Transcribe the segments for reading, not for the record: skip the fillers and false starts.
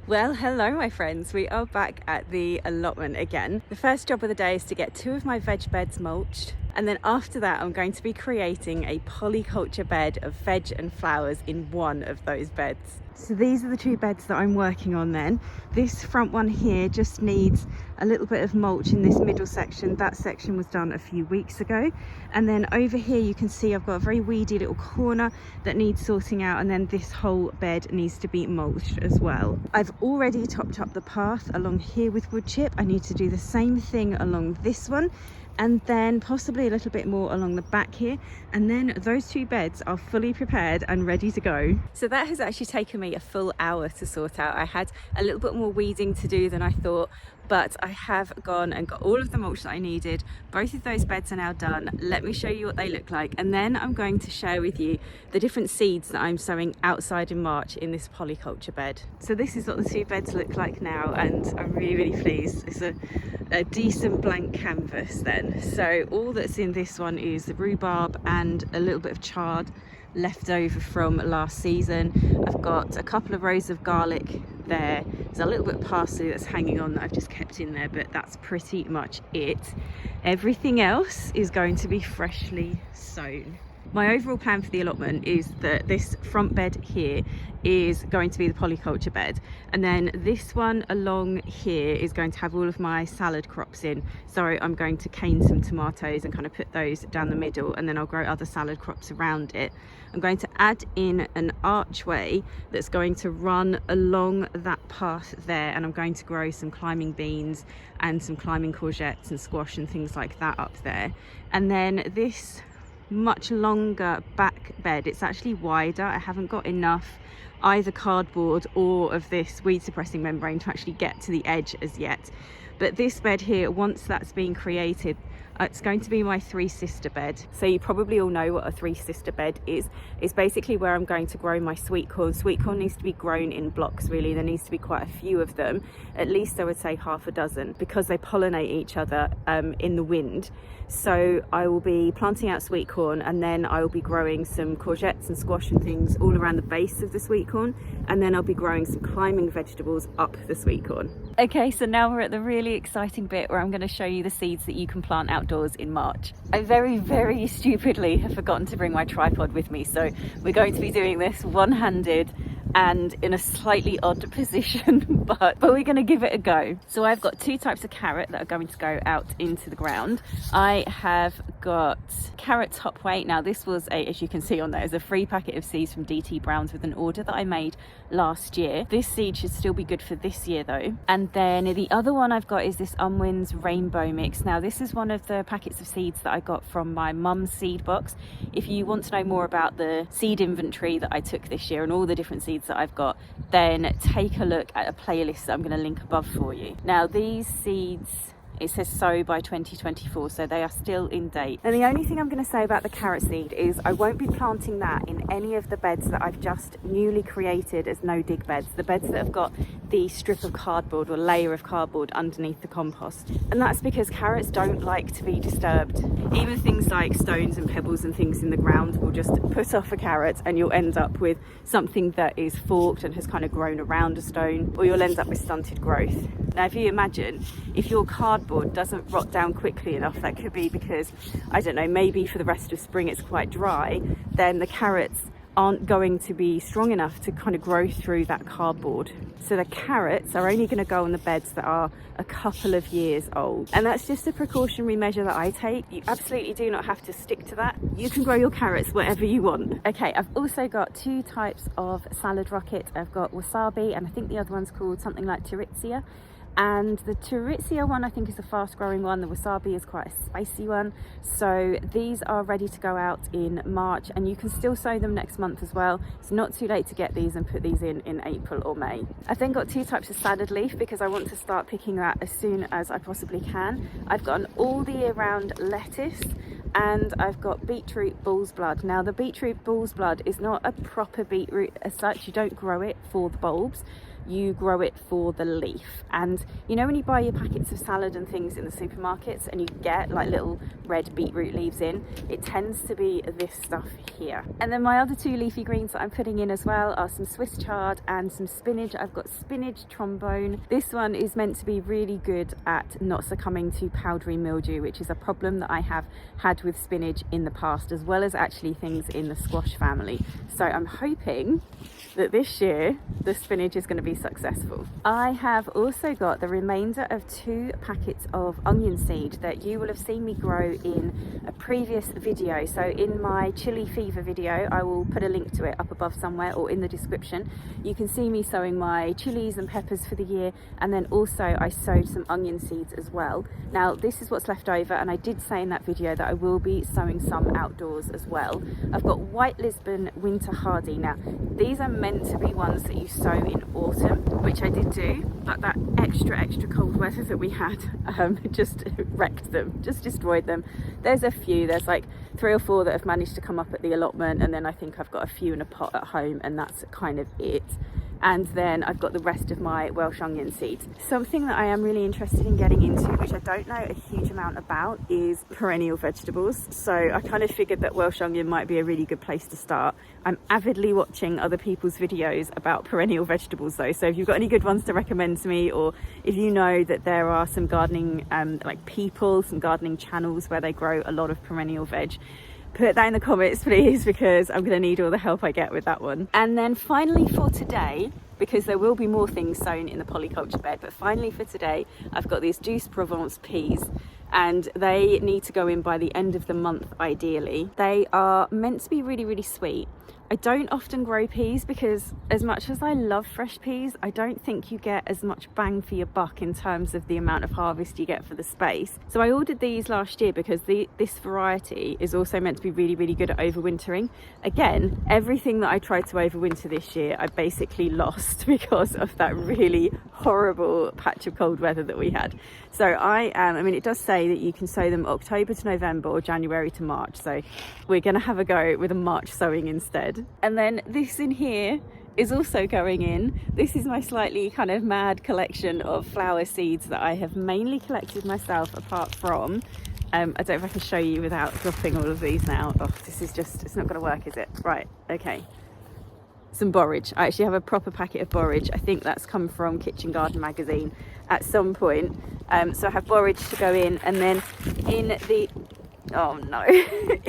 Well, hello my friends, we are back at the allotment again. The first job of the day is to get 2 of my veg beds mulched, and then after that I'm going to be creating a polyculture bed of veg and flowers in one of those beds. So these are the 2 beds that I'm working on then. This front one here just needs a little bit of mulch in this middle section. That section was done a few weeks ago. And then over here you can see I've got a very weedy little corner that needs sorting out, and then this whole bed needs to be mulched as well. I've already topped up the path along here with wood chip. I need to do the same thing along this one, and then possibly a little bit more along the back here, and then those 2 beds are fully prepared and ready to go. So that has actually taken me a full hour to sort out. I had a little bit more weeding to do than I thought, but I have gone and got all of the mulch that I needed. Both of those beds are now done. Let me show you what they look like, and then I'm going to share with you the different seeds that I'm sowing outside in March in this polyculture bed. So this is what the 2 beds look like now, and I'm really pleased. It's a decent blank canvas then. So all that's in this one is the rhubarb and a little bit of chard left over from last season. I've got a couple of rows of garlic there. There's a little bit of parsley that's hanging on that I've just kept in there, but that's pretty much it. Everything else is going to be freshly sown. My overall plan for the allotment is that this front bed here is going to be the polyculture bed, and then this one along here is going to have all of my salad crops in. So I'm going to cane some tomatoes and kind of put those down the middle, and then I'll grow other salad crops around it. I'm going to add in an archway that's going to run along that path there, and I'm going to grow some climbing beans and some climbing courgettes and squash and things like that up there. And then this much longer back bed, it's actually wider. I haven't got enough either cardboard or of this weed suppressing membrane to actually get to the edge as yet. But this bed here, once that's been created, it's going to be my 3 sister bed. So you probably all know what a 3 sister bed is. It's basically where I'm going to grow my sweet corn. Sweet corn needs to be grown in blocks really. There needs to be quite a few of them, at least I would say half a dozen, because they pollinate each other in the wind. So I will be planting out sweet corn, and then I will be growing some courgettes and squash and things all around the base of the sweet corn, and then I'll be growing some climbing vegetables up the sweet corn. Okay, so now we're at the really exciting bit where I'm going to show you the seeds that you can plant outdoors in March. I very stupidly have forgotten to bring my tripod with me, so we're going to be doing this one-handed and in a slightly odd position, but we're going to give it a go. So I've got 2 types of carrot that are going to go out into the ground. I have got carrot top weight. Now this was as you can see on there, is a free packet of seeds from DT Brown's with an order that I made last year. This seed should still be good for this year though. And then the other one I've got is this Unwin's Rainbow Mix. Now this is one of the packets of seeds that I got from my mum's seed box. If you want to know more about the seed inventory that I took this year and all the different seeds that I've got, then take a look at a playlist that I'm going to link above for you. Now these seeds, it says sow by 2024, so they are still in date. And the only thing I'm going to say about the carrot seed is I won't be planting that in any of the beds that I've just newly created as no dig beds, the beds that have got the strip of cardboard or layer of cardboard underneath the compost. And that's because carrots don't like to be disturbed. Even things like stones and pebbles and things in the ground will just put off a carrot, and you'll end up with something that is forked and has kind of grown around a stone, or you'll end up with stunted growth. Now if you imagine, if your cardboard doesn't rot down quickly enough, that could be because, I don't know, maybe for the rest of spring it's quite dry, then the carrots aren't going to be strong enough to kind of grow through that cardboard. So the carrots are only going to go on the beds that are a couple of years old. And that's just a precautionary measure that I take. You absolutely do not have to stick to that. You can grow your carrots wherever you want. Okay, I've also got 2 types of salad rocket. I've got wasabi, and I think the other one's called something like Tiritzia. And the Tiritzia one I think is a fast growing one. The wasabi is quite a spicy one. So these are ready to go out in March, and you can still sow them next month as well. It's not too late to get these and put these in April or May. I've then got 2 types of salad leaf because I want to start picking that as soon as I possibly can. I've got an all the year round lettuce, and I've got beetroot bull's blood. Now the beetroot bull's blood is not a proper beetroot as such. You don't grow it for the bulbs. you grow it for the leaf. And you know when you buy your packets of salad and things in the supermarkets and you get like little red beetroot leaves in, it tends to be this stuff here. And then my other two leafy greens that I'm putting in as well are some Swiss chard and some spinach. I've got spinach trombone. This one is meant to be really good at not succumbing to powdery mildew, which is a problem that I have had with spinach in the past, as well as actually things in the squash family. So I'm hoping that this year the spinach is going to be successful. I have also got the remainder of 2 packets of onion seed that you will have seen me grow in a previous video. So in my chili fever video, I will put a link to it up above somewhere or in the description. You can see me sowing my chilies and peppers for the year, and then also I sowed some onion seeds as well. Now this is what's left over, and I did say in that video that I will be sowing some outdoors as well. I've got white Lisbon winter hardy. Now these are meant to be ones that you sow in autumn, which I did do, but that extra cold weather that we had just wrecked them, just destroyed them. There's a few, there's like 3 or 4 that have managed to come up at the allotment, and then I think I've got a few in a pot at home, and that's kind of it. And then I've got the rest of my Welsh onion seeds. Something that I am really interested in getting into, which I don't know a huge amount about, is perennial vegetables. So I kind of figured that Welsh onion might be a really good place to start. I'm avidly watching other people's videos about perennial vegetables though. So if you've got any good ones to recommend to me, or if you know that there are some gardening some gardening channels where they grow a lot of perennial veg, put that in the comments please, because I'm going to need all the help I get with that one. And then finally for today, because there will be more things sown in the polyculture bed, but finally for today I've got these Douce Provence peas, and they need to go in by the end of the month ideally. They are meant to be really sweet. I don't often grow peas because as much as I love fresh peas, I don't think you get as much bang for your buck in terms of the amount of harvest you get for the space. So I ordered these last year because this variety is also meant to be really good at overwintering. Again, everything that I tried to overwinter this year I basically lost because of that really horrible patch of cold weather that we had. So I mean, it does say that you can sow them October to November or January to March, so we're going to have a go with a March sowing instead. And then this in here is also going in. This is my slightly kind of mad collection of flower seeds that I have mainly collected myself, apart from I don't know if I can show you without dropping all of these now. Oh, this is just, it's not going to work, is it? Right, okay. Some borage. I actually have a proper packet of borage. I think that's come from Kitchen Garden magazine at some point. So I have borage to go in, and then in the, oh no,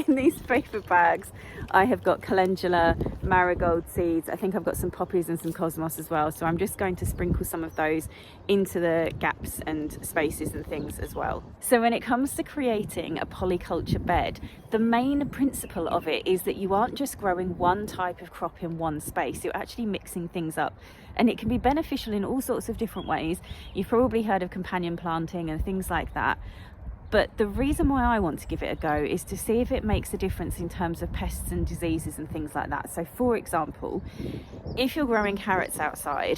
in these paper bags I have got calendula, marigold seeds. I think I've got some poppies and some cosmos as well, so I'm just going to sprinkle some of those into the gaps and spaces and things as well. So when it comes to creating a polyculture bed, the main principle of it is that you aren't just growing one type of crop in one space, you're actually mixing things up, and it can be beneficial in all sorts of different ways. You've probably heard of companion planting and things like that. But the reason why I want to give it a go is to see if it makes a difference in terms of pests and diseases and things like that. So for example, if you're growing carrots outside,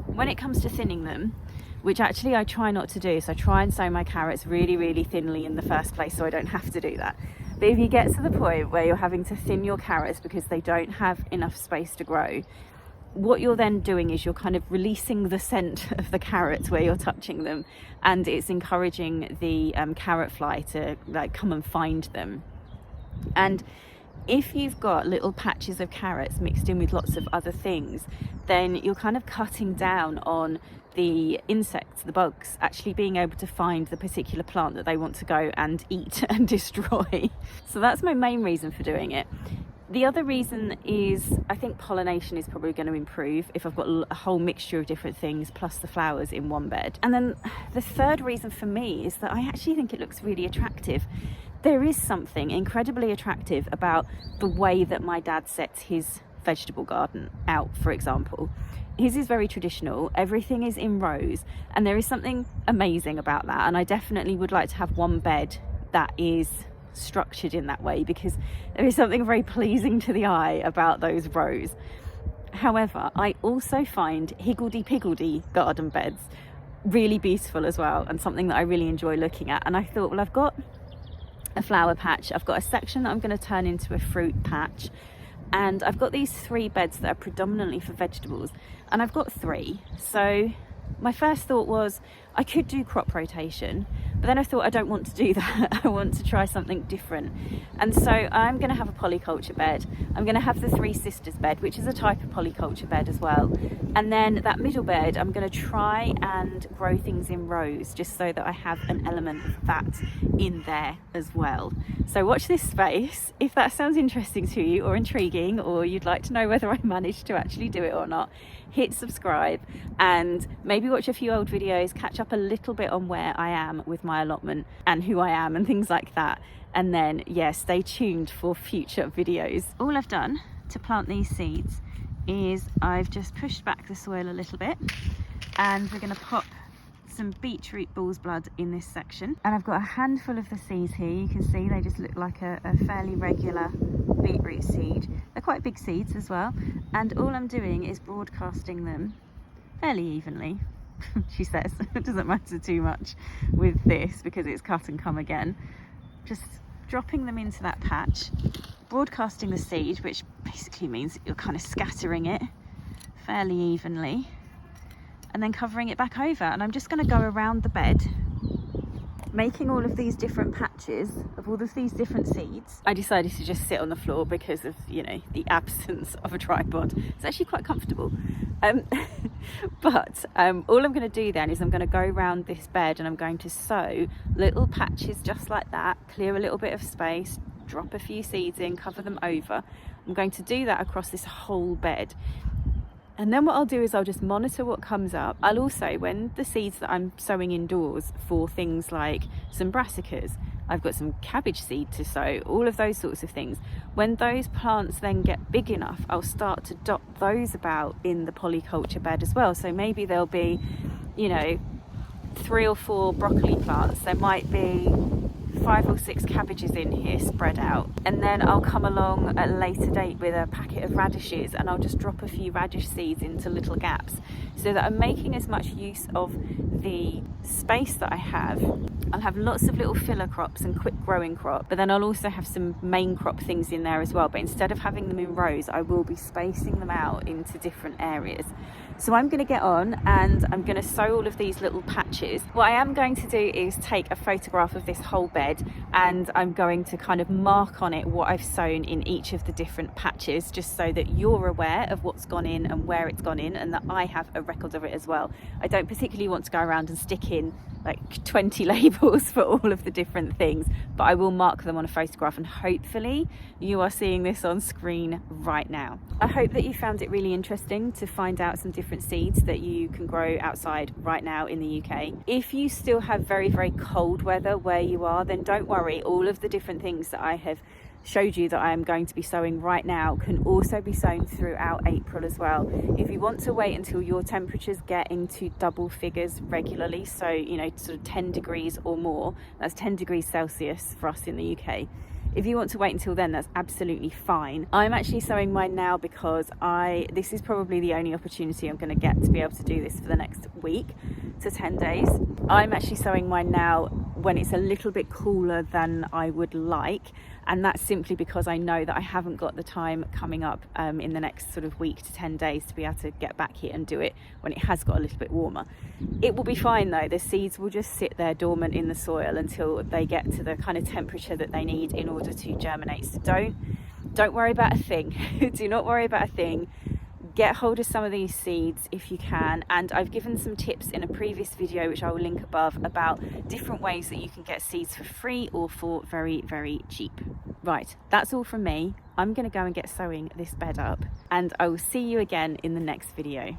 when it comes to thinning them, which actually I try not to do, so I try and sow my carrots really thinly in the first place so I don't have to do that. But if you get to the point where you're having to thin your carrots because they don't have enough space to grow, what you're then doing is you're kind of releasing the scent of the carrots where you're touching them, and it's encouraging the carrot fly to like come and find them. And if you've got little patches of carrots mixed in with lots of other things, then you're kind of cutting down on the insects, the bugs, actually being able to find the particular plant that they want to go and eat and destroy. So that's my main reason for doing it. The other reason is I think pollination is probably going to improve if I've got a whole mixture of different things plus the flowers in one bed. And then the third reason for me is that I actually think it looks really attractive. There is something incredibly attractive about the way that my dad sets his vegetable garden out, for example. His is very traditional, everything is in rows, and there is something amazing about that, and I definitely would like to have one bed that is structured in that way, because there is something very pleasing to the eye about those rows. However, I also find higgledy-piggledy garden beds really beautiful as well, and something that I really enjoy looking at. And I thought, well, I've got a flower patch, I've got a section that I'm going to turn into a fruit patch, And I've got these 3 beds that are predominantly for vegetables, and I've got 3. So my first thought was I could do crop rotation, but then I thought I don't want to do that. I want to try something different. And so I'm going to have a polyculture bed. I'm going to have the 3 Sisters bed, which is a type of polyculture bed as well. And then that middle bed, I'm going to try and grow things in rows, just so that I have an element of that in there as well. So watch this space. If that sounds interesting to you or intriguing, or you'd like to know whether I managed to actually do it or not, hit subscribe and maybe watch a few old videos, catch up a little bit on where I am with my allotment and who I am and things like that. And then, yeah, stay tuned for future videos. All I've done to plant these seeds is I've just pushed back the soil a little bit, and we're going to pop some beetroot bull's blood in this section. And I've got a handful of the seeds here. You can see they just look like a fairly regular beetroot seed. They're quite big seeds as well, and all I'm doing is broadcasting them fairly evenly. She says it doesn't matter too much with this because it's cut and come again. Just dropping them into that patch, broadcasting the seed, which basically means you're kind of scattering it fairly evenly and then covering it back over. And I'm just going to go around the bed, making all of these different patches of all of these different seeds. I decided to just sit on the floor because of, you know, the absence of a tripod. It's actually quite comfortable. But all I'm going to do then is I'm going to go around this bed and I'm going to sow little patches just like that, clear a little bit of space, drop a few seeds in, cover them over. I'm going to do that across this whole bed. And then what I'll do is I'll just monitor what comes up. I'll also, when the seeds that I'm sowing indoors for things like some brassicas, I've got some cabbage seed to sow, all of those sorts of things. When those plants then get big enough, I'll start to dot those about in the polyculture bed as well. So maybe there'll be, you know, 3 or 4 broccoli plants. There might be 5 or 6 cabbages in here spread out, and then I'll come along at a later date with a packet of radishes and I'll just drop a few radish seeds into little gaps so that I'm making as much use of the space that I have. I'll have lots of little filler crops and quick growing crop, but then I'll also have some main crop things in there as well. But instead of having them in rows, I will be spacing them out into different areas. So I'm going to get on and I'm going to sow all of these little patches. What I am going to do is take a photograph of this whole bed, and I'm going to kind of mark on it what I've sown in each of the different patches, just so that you're aware of what's gone in and where it's gone in, and that I have a record of it as well. I don't particularly want to go around and stick in like 20 labels for all of the different things, but I will mark them on a photograph, and hopefully you are seeing this on screen right now. I hope that you found it really interesting to find out some different seeds that you can grow outside right now in the UK. If you still have very, very cold weather where you are, then don't worry. All of the different things that I have showed you that I am going to be sowing right now can also be sown throughout April as well. If you want to wait until your temperatures get into double figures regularly, so you know, sort of 10 degrees or more, that's 10 degrees Celsius for us in the UK. If you want to wait until then, that's absolutely fine. I'm actually sowing mine now because this is probably the only opportunity I'm going to get to be able to do this for the next week to 10 days. I'm actually sowing mine now when it's a little bit cooler than I would like, and that's simply because I know that I haven't got the time coming up in the next sort of week to 10 days to be able to get back here and do it when it has got a little bit warmer. It will be fine though. The seeds will just sit there dormant in the soil until they get to the kind of temperature that they need in order to germinate. So don't worry about a thing. Do not worry about a thing. Get hold of some of these seeds if you can, and I've given some tips in a previous video which I will link above about different ways that you can get seeds for free or for very, very cheap. Right, that's all from me. I'm going to go and get sowing this bed up, and I will see you again in the next video.